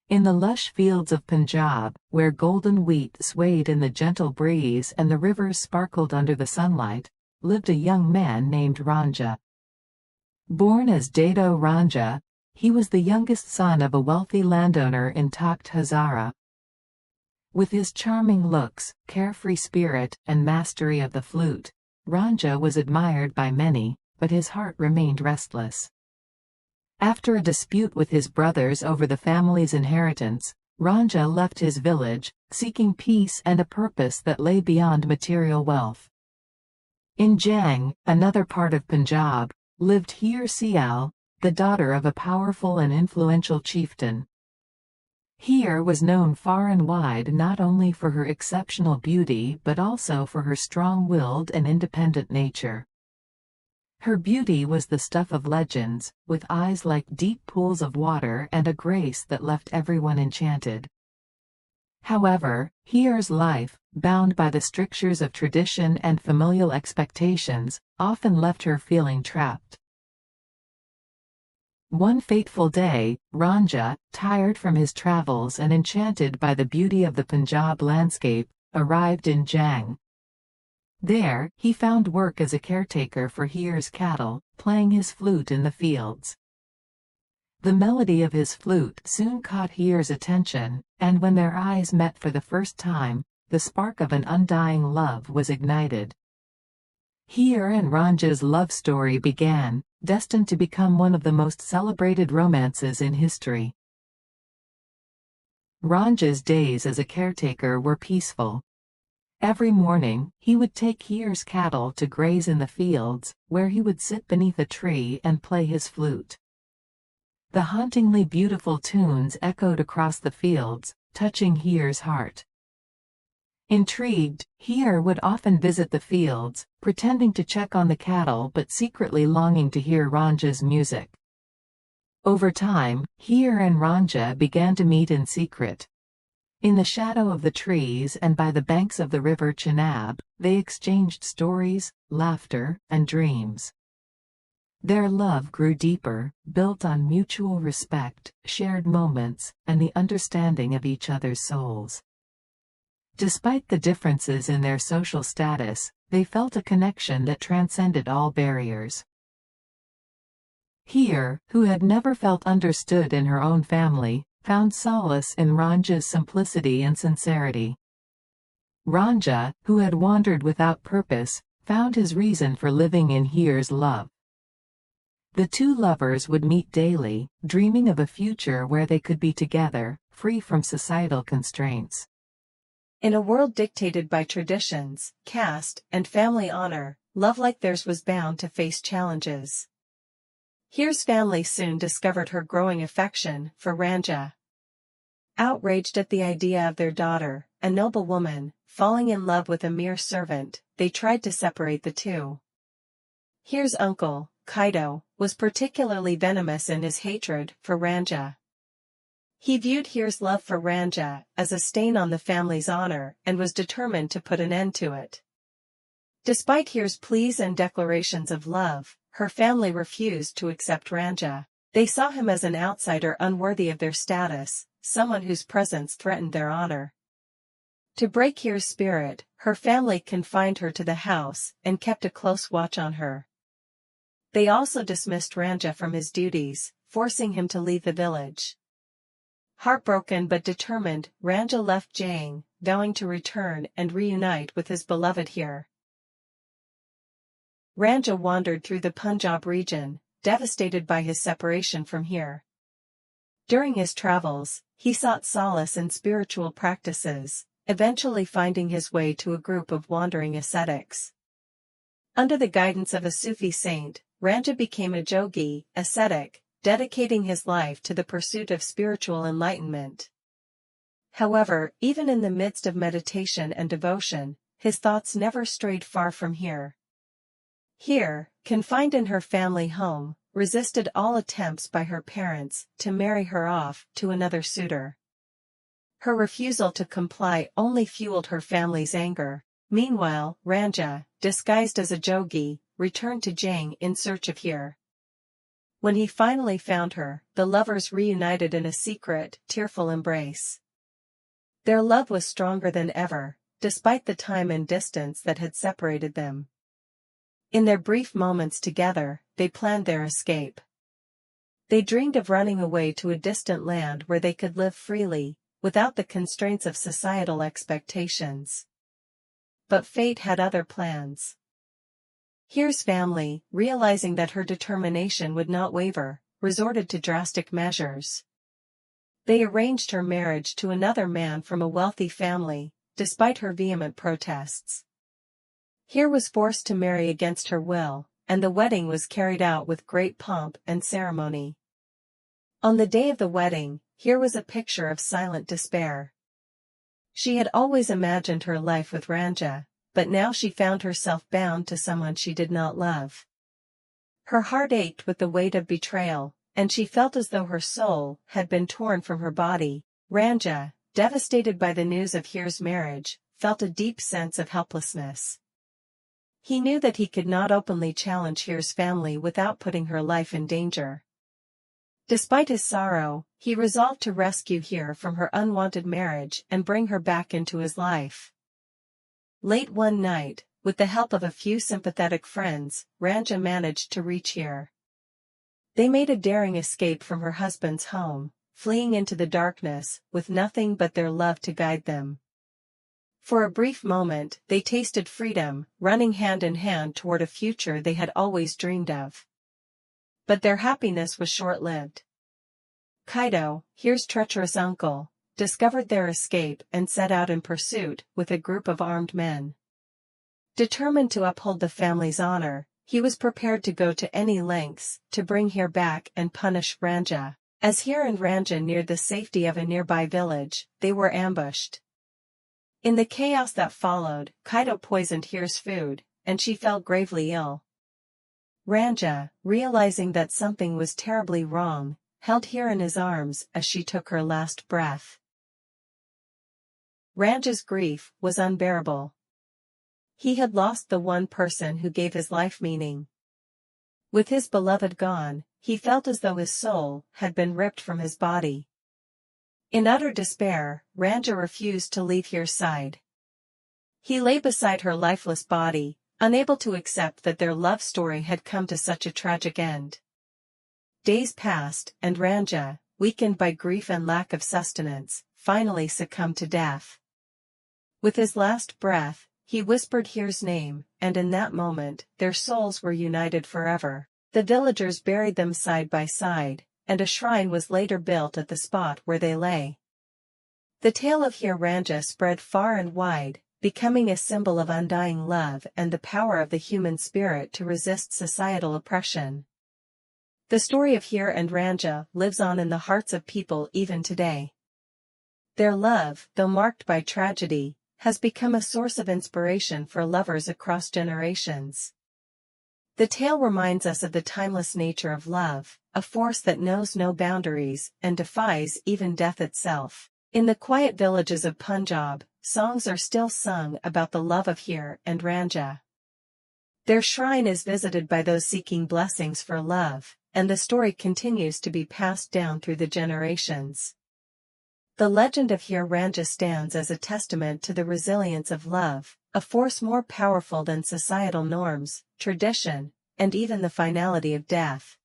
In the lush fields of Punjab, where golden wheat swayed in the gentle breeze and the rivers sparkled under the sunlight, lived a young man named Ranjha. Born as Dado Ranjha, he was the youngest son of a wealthy landowner in Takht Hazara. With his charming looks, carefree spirit, and mastery of the flute, Ranjha was admired by many, but his heart remained restless. After a dispute with his brothers over the family's inheritance, Ranjha left his village, seeking peace and a purpose that lay beyond material wealth. In Jang, another part of Punjab, lived Heer Ranjha, the daughter of a powerful and influential chieftain. Heer was known far and wide not only for her exceptional beauty but also for her strong-willed and independent nature. Her beauty was the stuff of legends, with eyes like deep pools of water and a grace that left everyone enchanted. However, Heer's life, bound by the strictures of tradition and familial expectations, often left her feeling trapped. One fateful day, Ranjha, tired from his travels and enchanted by the beauty of the Punjab landscape, arrived in Jang. There, he found work as a caretaker for Heer's cattle, playing his flute in the fields. The melody of his flute soon caught Heer's attention, and when their eyes met for the first time, the spark of an undying love was ignited. Heer and Ranjha's love story began, destined to become one of the most celebrated romances in history. Ranjha's days as a caretaker were peaceful. Every morning, he would take Heer's cattle to graze in the fields, where he would sit beneath a tree and play his flute. The hauntingly beautiful tunes echoed across the fields, touching Heer's heart. Intrigued, Heer would often visit the fields, pretending to check on the cattle but secretly longing to hear Ranjha's music. Over time, Heer and Ranjha began to meet in secret. In the shadow of the trees and by the banks of the river Chenab, they exchanged stories, laughter, and dreams. Their love grew deeper, built on mutual respect, shared moments, and the understanding of each other's souls. Despite the differences in their social status, they felt a connection that transcended all barriers. Heer, who had never felt understood in her own family, found solace in Ranjha's simplicity and sincerity. Ranjha, who had wandered without purpose, found his reason for living in Heer's love. The two lovers would meet daily, dreaming of a future where they could be together, free from societal constraints. In a world dictated by traditions, caste, and family honor, love like theirs was bound to face challenges. Heer's family soon discovered her growing affection for Ranjha. Outraged at the idea of their daughter, a noble woman, falling in love with a mere servant, they tried to separate the two. Heer's uncle, Kaido, was particularly venomous in his hatred for Ranjha. He viewed Heer's love for Ranjha as a stain on the family's honor and was determined to put an end to it. Despite Heer's pleas and declarations of love, her family refused to accept Ranjha. They saw him as an outsider unworthy of their status, someone whose presence threatened their honor. To break Heer's spirit, her family confined her to the house and kept a close watch on her. They also dismissed Ranjha from his duties, forcing him to leave the village. Heartbroken but determined, Ranjha left Jang, vowing to return and reunite with his beloved Heer. Ranjha wandered through the Punjab region, devastated by his separation from Heer. During his travels, he sought solace in spiritual practices, eventually finding his way to a group of wandering ascetics. Under the guidance of a Sufi saint, Ranjha became a jogi, ascetic, dedicating his life to the pursuit of spiritual enlightenment. However, even in the midst of meditation and devotion, his thoughts never strayed far from Heer. Heer, confined in her family home, resisted all attempts by her parents to marry her off to another suitor. Her refusal to comply only fueled her family's anger. Meanwhile, Ranjha, disguised as a jogi, returned to Jang in search of Heer. When he finally found her, the lovers reunited in a secret, tearful embrace. Their love was stronger than ever, despite the time and distance that had separated them. In their brief moments together, they planned their escape. They dreamed of running away to a distant land where they could live freely, without the constraints of societal expectations. But fate had other plans. Heer's family, realizing that her determination would not waver, resorted to drastic measures. They arranged her marriage to another man from a wealthy family, despite her vehement protests. Heer was forced to marry against her will, and the wedding was carried out with great pomp and ceremony. On the day of the wedding, Heer was a picture of silent despair. She had always imagined her life with Ranjha, but now she found herself bound to someone she did not love. Her heart ached with the weight of betrayal, and she felt as though her soul had been torn from her body. Ranjha, devastated by the news of Heer's marriage, felt a deep sense of helplessness. He knew that he could not openly challenge Heer's family without putting her life in danger. Despite his sorrow, he resolved to rescue Heer from her unwanted marriage and bring her back into his life. Late one night, with the help of a few sympathetic friends, Ranjha managed to reach Heer. They made a daring escape from her husband's home, fleeing into the darkness, with nothing but their love to guide them. For a brief moment, they tasted freedom, running hand in hand toward a future they had always dreamed of. But their happiness was short-lived. Kaido, Heer's treacherous uncle, discovered their escape and set out in pursuit with a group of armed men. Determined to uphold the family's honor, he was prepared to go to any lengths to bring Heer back and punish Ranjha. As Heer and Ranjha neared the safety of a nearby village, they were ambushed. In the chaos that followed, Kaido poisoned Heer's food, and she fell gravely ill. Ranjha, realizing that something was terribly wrong, held Heer in his arms as she took her last breath. Ranjha's grief was unbearable. He had lost the one person who gave his life meaning. With his beloved gone, he felt as though his soul had been ripped from his body. In utter despair, Ranjha refused to leave Heer's side. He lay beside her lifeless body, unable to accept that their love story had come to such a tragic end. Days passed, and Ranjha, weakened by grief and lack of sustenance, finally succumbed to death. With his last breath, he whispered Heer's name, and in that moment, their souls were united forever. The villagers buried them side by side, and a shrine was later built at the spot where they lay. The tale of Heer Ranjha spread far and wide, becoming a symbol of undying love and the power of the human spirit to resist societal oppression. The story of Heer and Ranjha lives on in the hearts of people even today. Their love, though marked by tragedy, has become a source of inspiration for lovers across generations. The tale reminds us of the timeless nature of love, a force that knows no boundaries and defies even death itself. In the quiet villages of Punjab, songs are still sung about the love of Heer and Ranjha. Their shrine is visited by those seeking blessings for love, and the story continues to be passed down through the generations. The legend of Heer Ranjha stands as a testament to the resilience of love, a force more powerful than societal norms, tradition, and even the finality of death.